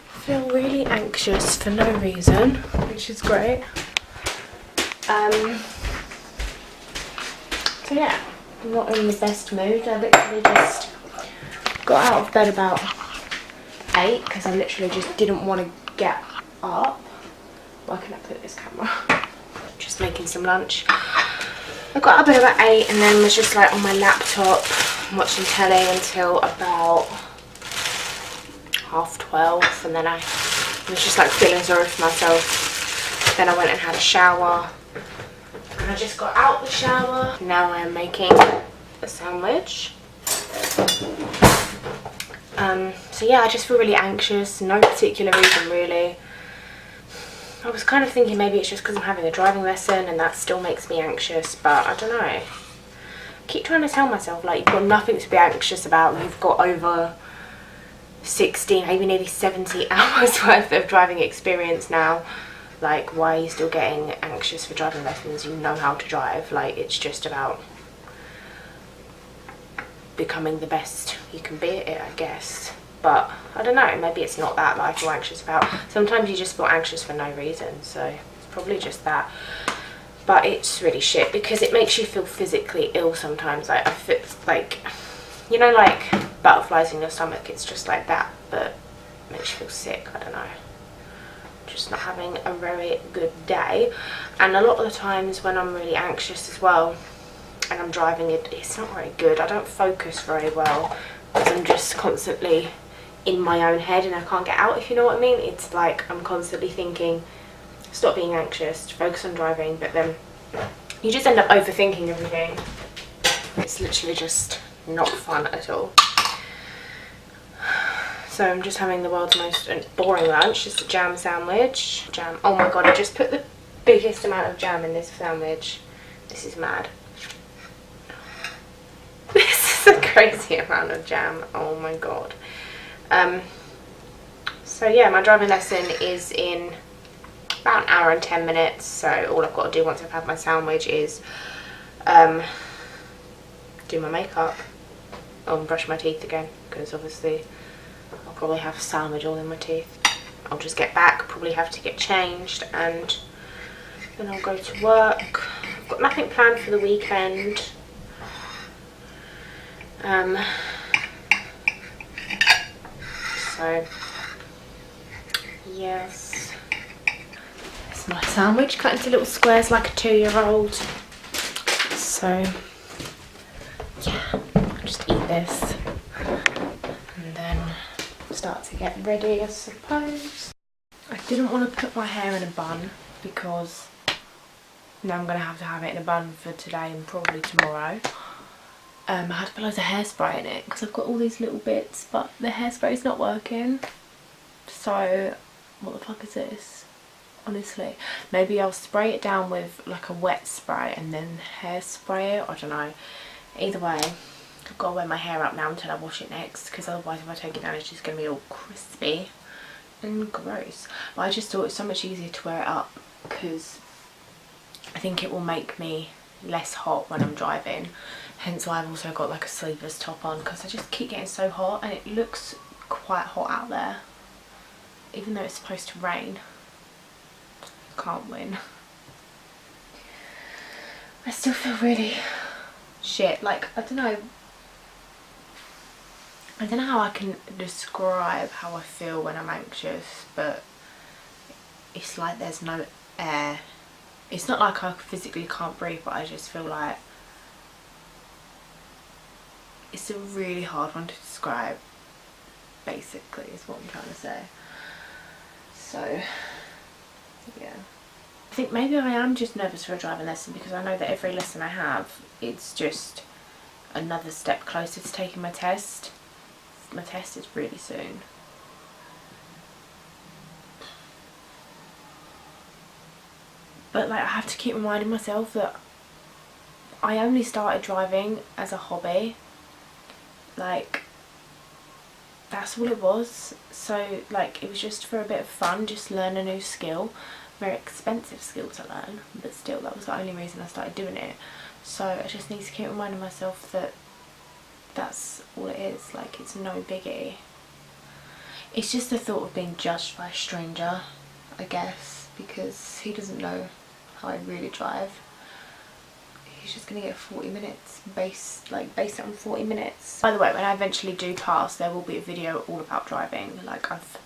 Feel really anxious for no reason, which is great. So yeah, I'm not in the best mood. I literally just got out of bed about 8 because I literally just didn't want to get up. Why can I put this camera? Just making some lunch. I got up at about 8 and then was just like on my laptop watching telly until about 12:30, and then I was just like feeling sorry for myself. Then I went and had a shower, and I just got out the shower. Now I am making a sandwich. So yeah, I just feel really anxious, no particular reason really. I was kind of thinking maybe it's just because I'm having a driving lesson and that still makes me anxious, but I don't know. I keep trying to tell myself like you've got nothing to be anxious about. You've got over 60, maybe nearly 70 hours worth of driving experience now. Like, why are you still getting anxious for driving lessons? You know how to drive. Like, it's just about becoming the best you can be at it, I guess. But I don't know, maybe it's not that I feel anxious about. Sometimes you just feel anxious for no reason, so it's probably just that. But it's really shit because it makes you feel physically ill sometimes. Like, I feel like, you know, like butterflies in your stomach, it's just like that, but it makes you feel sick. I don't know, just not having a very good day. And a lot of the times when I'm really anxious as well and I'm driving, it's not very good. I don't focus very well because I'm just constantly in my own head and I can't get out, if you know what I mean. It's like I'm constantly thinking, stop being anxious, focus on driving, but then you just end up overthinking everything. It's literally just not fun at all. So I'm just having the world's most boring lunch, just a jam sandwich. Jam, oh my god, I just put the biggest amount of jam in this sandwich. This is mad. This is a crazy amount of jam, oh my god. So yeah, my driving lesson is in about an hour and 10 minutes, so all I've got to do once I've had my sandwich is do my makeup and brush my teeth again, because obviously I'll probably have sandwich all in my teeth. I'll just get back, probably have to get changed, and then I'll go to work. I've got nothing planned for the weekend. So yes, it's my sandwich cut into little squares like a 2-year-old. So yeah, I'll just eat this and then start to get ready, I suppose. I didn't want to put my hair in a bun because now I'm going to have it in a bun for today and probably tomorrow. I had to put loads of hairspray in it because I've got all these little bits, but the hairspray is not working. So what the fuck is this? Honestly, maybe I'll spray it down with like a wet spray and then hairspray it. I don't know. Either way, I've got to wear my hair up now until I wash it next, because otherwise if I take it down it's just going to be all crispy and gross. But I just thought it's so much easier to wear it up because I think it will make me less hot when I'm driving, hence why I've also got like a sleeveless top on, because I just keep getting so hot, and it looks quite hot out there even though it's supposed to rain. Can't win. I still feel really shit, like I don't know how I can describe how I feel when I'm anxious, but it's like there's no air. It's not like I physically can't breathe, but I just feel like it's a really hard one to describe, basically, is what I'm trying to say. So yeah, I think maybe I am just nervous for a driving lesson, because I know that every lesson I have, it's just another step closer to taking my test. My test is really soon. But like, I have to keep reminding myself that I only started driving as a hobby. Like, that's all it was. So like, it was just for a bit of fun, just learn a new skill. Very expensive skill to learn, but still, that was the only reason I started doing it. So I just need to keep reminding myself that that's all it is. Like, it's no biggie. It's just the thought of being judged by a stranger, I guess, because he doesn't know how I really drive. He's just gonna get 40 minutes based it on 40 minutes. By the way, when I eventually do pass, there will be a video all about driving. Like, I've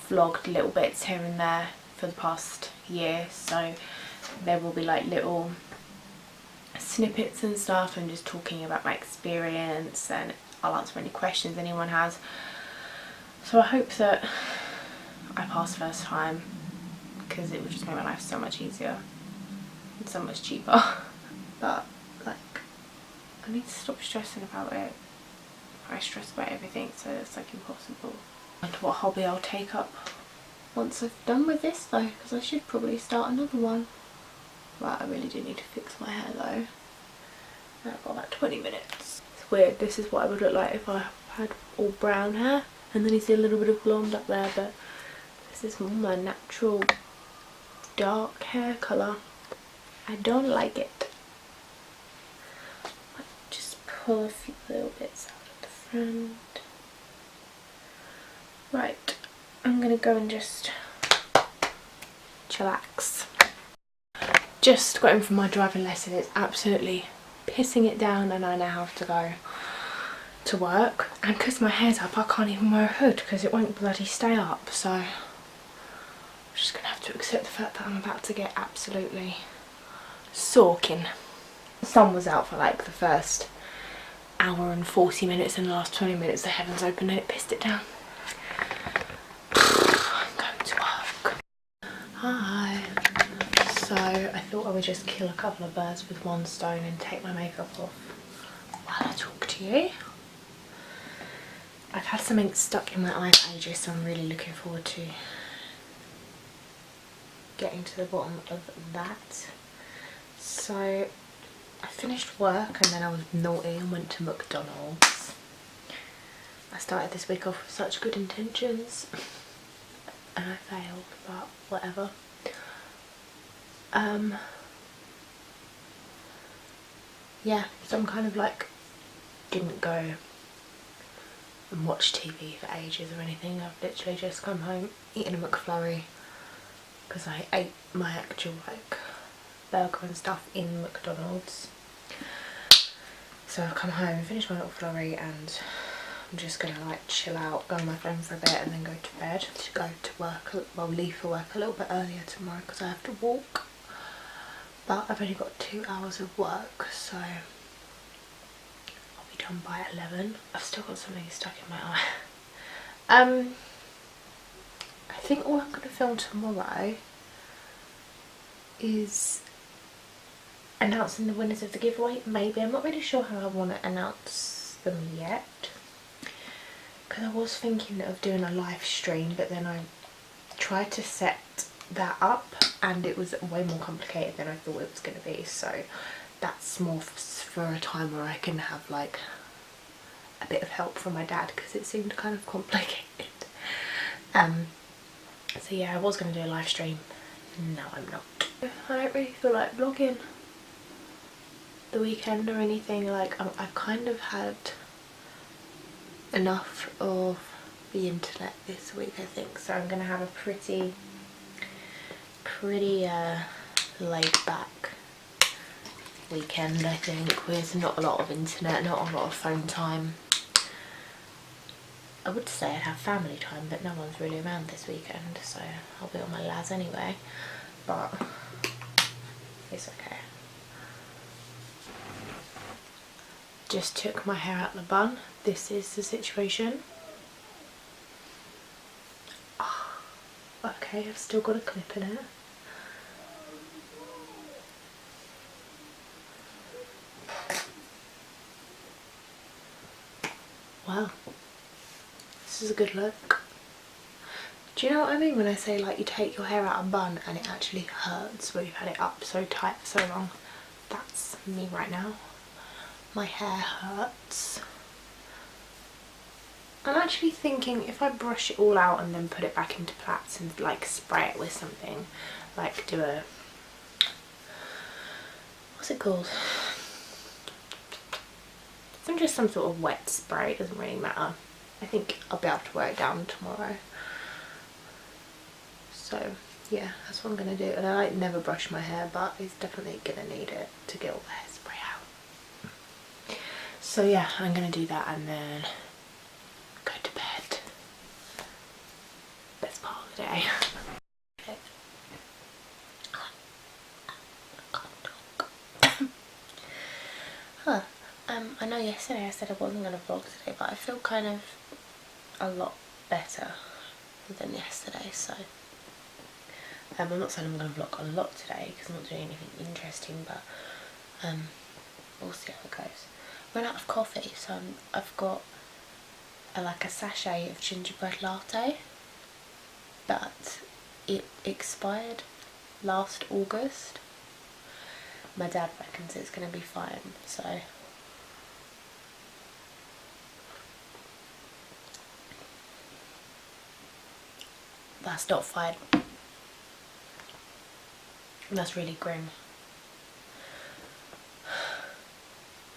vlogged little bits here and there for the past year, so there will be like little snippets and stuff, and just talking about my experience, and I'll answer any questions anyone has. So I hope that I pass first time, because it would just make my life so much easier and so much cheaper. But like, I need to stop stressing about it. I stress about everything, so it's like impossible. I wonder what hobby I'll take up once I've done with this though, because I should probably start another one. Right, I really do need to fix my hair though. I've got about 20 minutes. It's weird, this is what I would look like if I had all brown hair, and then you see a little bit of blonde up there, but this is more my natural dark hair colour. I don't like it. I'll just pull a few little bits out of the front. Right, I'm gonna go and just chillax. Just got in from my driving lesson. It's absolutely pissing it down, and I now have to go to work, and because my hair's up I can't even wear a hood because it won't bloody stay up, so I'm just gonna have to accept the fact that I'm about to get absolutely soaking. The sun was out for like the first hour and 40 minutes, and the last 20 minutes the heavens opened and it pissed it down. I'm going to work. Hi. So I thought I would just kill a couple of birds with one stone and take my makeup off while I talk to you. I've had something stuck in my eye for ages, so I'm really looking forward to getting to the bottom of that. So I finished work and then I was naughty and went to McDonald's. I started this week off with such good intentions and I failed, but whatever. Yeah, so I'm kind of like, didn't go and watch TV for ages or anything. I've literally just come home, eaten a McFlurry, because I ate my actual like burger and stuff in McDonald's. So I've come home, finished my McFlurry, and I'm just gonna like chill out, go with my friend for a bit, and then go to bed. To go to work, well, leave for work a little bit earlier tomorrow because I have to walk. But I've only got 2 hours of work, so I'll be done by 11. I've still got something stuck in my eye. I think all I'm going to film tomorrow is announcing the winners of the giveaway. Maybe, I'm not really sure how I want to announce them yet, because I was thinking of doing a live stream, but then I tried to set that up and it was way more complicated than I thought it was going to be, so that's more for a time where I can have like a bit of help from my dad, because it seemed kind of complicated. So yeah, I was going to do a live stream. No, I'm not. I don't really feel like vlogging. the weekend or anything. Like I've kind of had enough of the internet this week, I think, so I'm gonna have a pretty laid back weekend, I think, with not a lot of internet, not a lot of phone time. I would say I'd have family time, but no one's really around this weekend, so I'll be on my lads anyway, but it's okay. Just took my hair out of the bun. This is the situation. Oh, okay, I've still got a clip in it. Wow, this is a good look. Do you know what I mean when I say, like, you take your hair out of a bun and it actually hurts where you've had it up so tight for so long? That's me right now. My hair hurts. I'm actually thinking if I brush it all out and then put it back into plaits and like spray it with something, like do a, what's it called? Just some sort of wet spray, it doesn't really matter. I think I'll be able to wear it down tomorrow. So yeah, that's what I'm gonna do. And I like never brush my hair, but it's definitely gonna need it to get all the hairspray out. So yeah, I'm gonna do that and then go to bed. Best part of the day. Huh. I know yesterday I said I wasn't going to vlog today, but I feel kind of a lot better than yesterday, so I'm not saying I'm going to vlog a lot today because I'm not doing anything interesting, but we'll see how it goes. I ran out of coffee, so I've got like a sachet of gingerbread latte, but it expired last August. My dad reckons it's going to be fine, so that's not fine. That's really grim.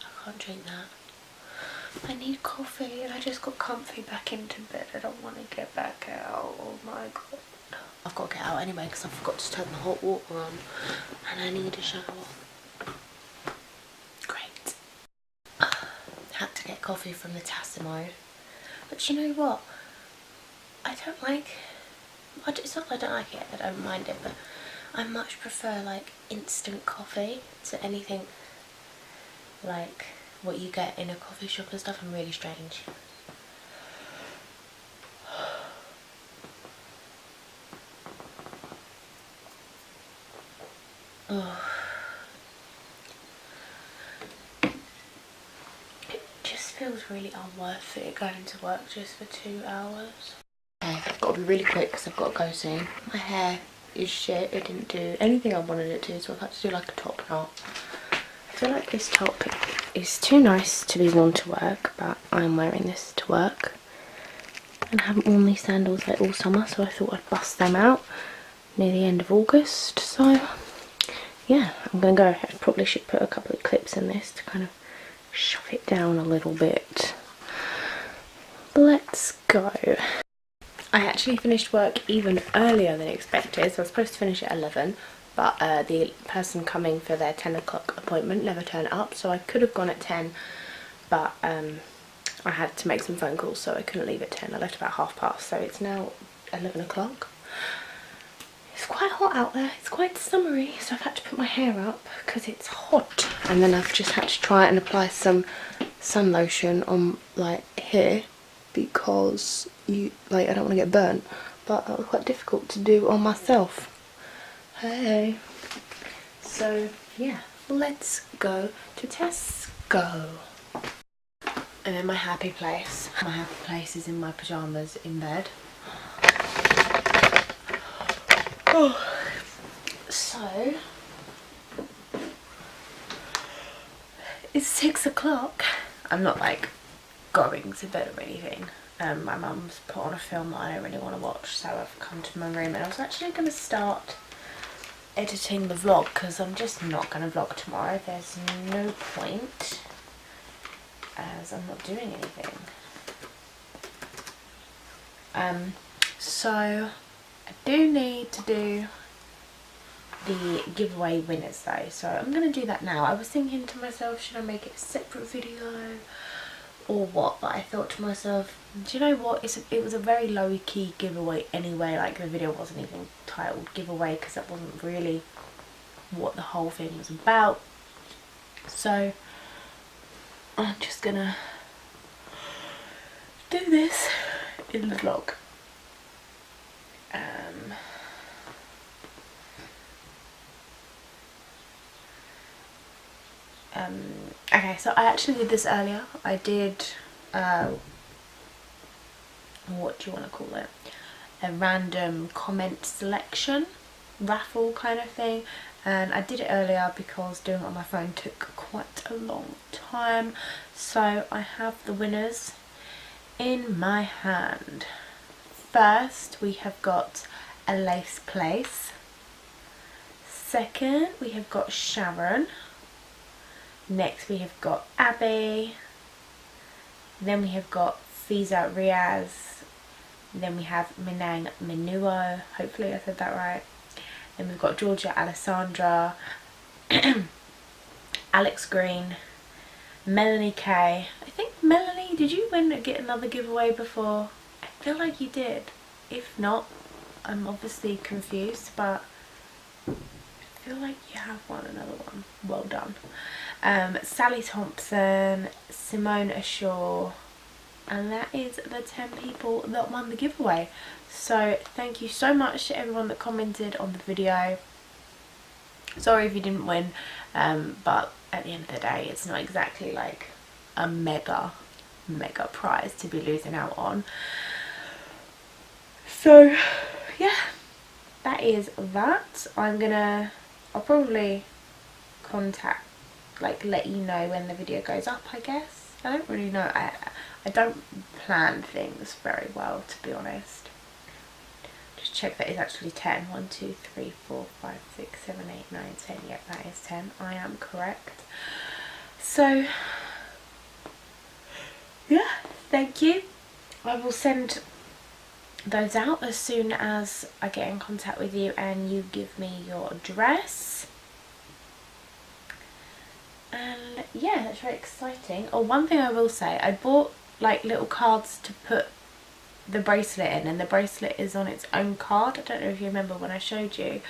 I can't drink that. I need coffee and I just got comfy back into bed. I don't want to get back out. Oh my god. I've got to get out anyway because I forgot to turn the hot water on and I need a shower. Great. Had to get coffee from the Tassimo. But you know what? I don't like... It's not that I don't like it, I don't mind it, but I much prefer like instant coffee to anything like what you get in a coffee shop and stuff. I'm really strange. Oh. It just feels really unworth it going to work just for 2 hours. Okay, I've got to be really quick because I've got to go soon. My hair is shit. It didn't do anything I wanted it to, so I've had to do like a top knot. I feel like this top is too nice to be worn to work, but I'm wearing this to work. And I haven't worn these sandals like all summer, so I thought I'd bust them out near the end of August. So yeah, I'm gonna go. I probably should put a couple of clips in this to kind of shove it down a little bit. Let's go. I actually finished work even earlier than expected, so I was supposed to finish at 11, but the person coming for their 10 o'clock appointment never turned up, so I could have gone at 10, but I had to make some phone calls, so I couldn't leave at 10. I left about past, so it's now 11 o'clock. It's quite hot out there, it's quite summery, so I've had to put my hair up because it's hot. And then I've just had to try and apply some sun lotion on like here because I don't want to get burnt, but that was quite difficult to do on myself. Hey. So yeah, let's go to Tesco. I'm in my happy place. My happy place is in my pyjamas in bed. Oh. So it's 6 o'clock. I'm not like going to bed or anything. My mum's put on a film that I don't really want to watch, so I've come to my room and I was actually going to start editing the vlog because I'm just not going to vlog tomorrow. There's no point as I'm not doing anything. So I do need to do the giveaway winners though, so I'm going to do that now. I was thinking to myself, should I make it a separate video or what, but I thought to myself, do you know what, it was a very low key giveaway anyway. Like the video wasn't even titled giveaway because that wasn't really what the whole thing was about. So I'm just gonna do this in the vlog. Okay, so I actually did this earlier. I did what do you want to call it, a random comment selection raffle kind of thing, and I did it earlier because doing it on my phone took quite a long time. So I have the winners in my hand. First we have got A Lace Place. Second we have got Sharon. Next we have got Abby. Then we have got Fiza Riaz. Then we have Minang Minuo. Hopefully I said that right. Then we've got Georgia Alessandra. Alex Green. Melanie K. I think Melanie, did you get another giveaway before? I feel like you did. If not, I'm obviously confused, but I feel like you have won another one. Well done. Sally Thompson, Simone Ashore, and that is the 10 people that won the giveaway. So thank you so much to everyone that commented on the video. Sorry if you didn't win, but at the end of the day it's not exactly like a mega prize to be losing out on. So yeah, that is that. I'll probably let you know when the video goes up, I guess. I don't really know. I don't plan things very well, to be honest. Just check that it's actually 10. 1, 2, 3, 4, 5, 6, 7, 8, 9, 10. Yep, that is 10. I am correct. So yeah, thank you. I will send those out as soon as I get in contact with you and you give me your address. And yeah, that's very exciting. Oh, one thing I will say, I bought like little cards to put the bracelet in, and the bracelet is on its own card. I don't know if you remember when I showed you.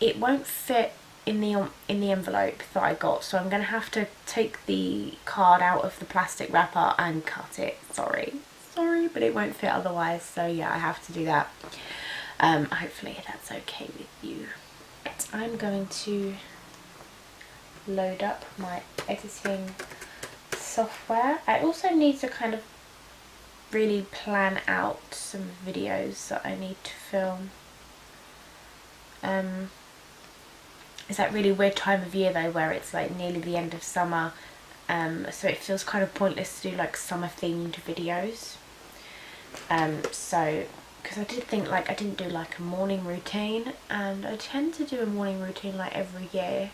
It won't fit in the envelope that I got, so I'm going to have to take the card out of the plastic wrapper and cut it. Sorry, but it won't fit otherwise, so yeah, I have to do that. Hopefully that's okay with you. I'm going to load up my editing software. I also need to kind of really plan out some videos that I need to film. It's that really weird time of year though where it's like nearly the end of summer, so it feels kind of pointless to do like summer themed videos. So because I did think like I didn't do like a morning routine, and I tend to do a morning routine like every year,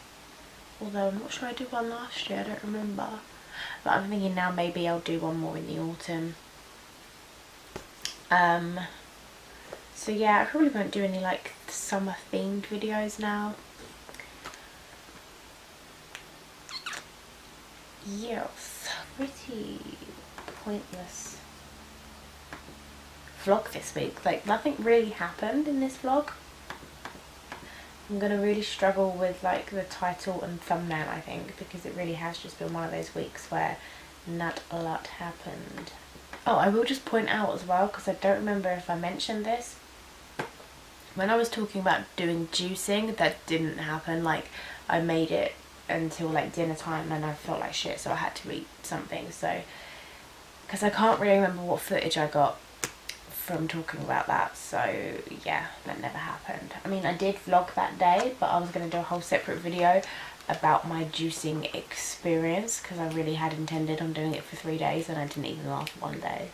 although I'm not sure I did one last year, I don't remember. But I'm thinking now maybe I'll do one more in the autumn. So yeah, I probably won't do any like summer themed videos now. Yes, pretty pointless vlog this week. Like nothing really happened in this vlog. I'm gonna really struggle with like the title and thumbnail, I think, because it really has just been one of those weeks where not a lot happened. Oh, I will just point out as well, because I don't remember if I mentioned this, when I was talking about doing juicing, that didn't happen. Like I made it until like dinner time and I felt like shit, so I had to eat something. So because I can't really remember what footage I got from talking about that, so yeah, that never happened. I mean, I did vlog that day, but I was going to do a whole separate video about my juicing experience, because I really had intended on doing it for 3 days and I didn't even last one day.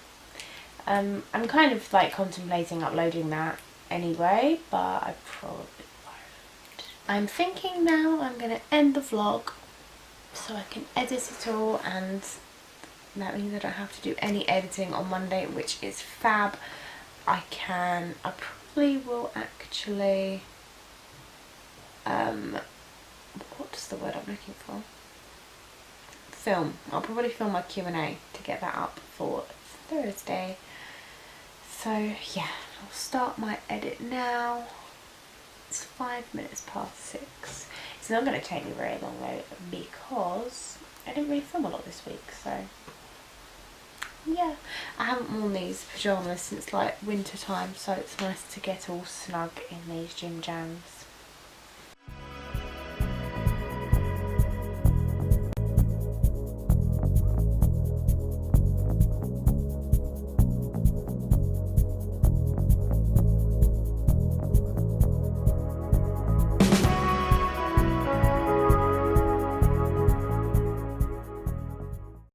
I'm kind of like contemplating uploading that anyway, but I probably won't. I'm thinking now I'm going to end the vlog so I can edit it all, and that means I don't have to do any editing on Monday, which is fab. I probably will actually, what's the word I'm looking for? Film. I'll probably film my Q&A to get that up for Thursday. So yeah, I'll start my edit now. It's 5 minutes past 6. It's not going to take me very long though, because I didn't really film a lot this week, so yeah. I haven't worn these pyjamas since like winter time, so it's nice to get all snug in these gym jams.